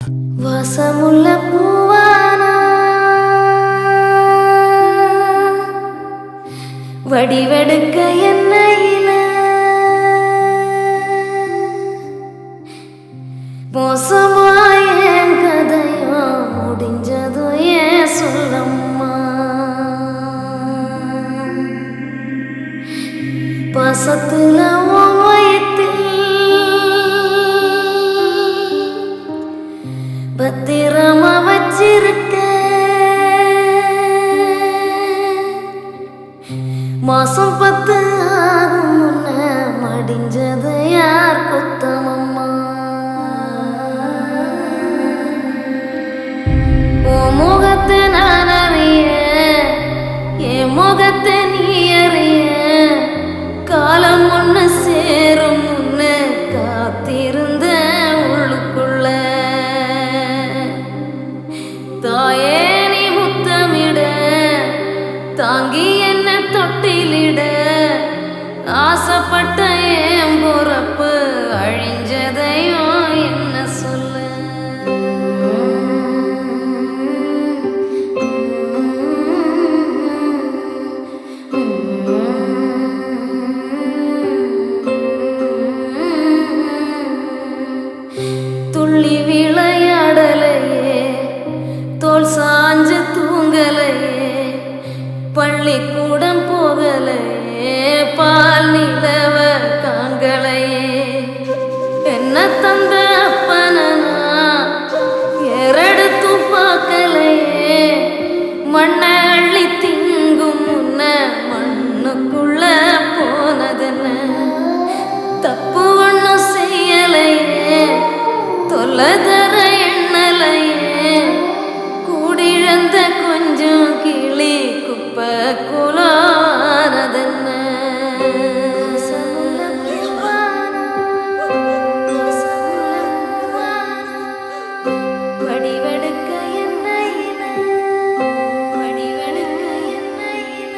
வாசமுள்ள பூவானா வடிவெடுக்க என்னையில மோசமாய கதையோ முடிஞ்சதோ ஏன் சொல்லம்மா. பாசத்துல பத்திரமா வச்சிருக்க மாசம் 10 ஆகும் முன்ன மடிஞ்சது யார் குத்தமம்மா. உன் முகத்தை நான் அறிய என் முகத்தை நீ அறிய காலம் ஒன்று சேரும் முன்னு காத்திருந்த உள்ளுக்குள்ள தாயே நீ முத்தமிட தாங்கி என்ன தொட்டிலிட ஆசைப்பட்ட என் பொறப்பு அழிஞ்சதையும் என்ன சொல்ல. துள்ளி விளையாடலையே தோல் சாஞ்சு தூங்கலையே பள்ளிக்கூடம் போகலையே பால் நிலவ காங்கலையே என்ன தந்த அப்பனா ஏறெடுத்து பார்க்கலையே மண்ணை அள்ளி திங்கும் முன்ன மண்ணுக்குள்ள போனதென்ன தப்பு ஒன்றும் செய்யலையே தொலைதர எண்ணலையே கூடிழந்த கொஞ்சம் கிளி குப்பை குலானதென்ன. வடிவெடுக்க என்னையில வடிவெடுக்க என்னையில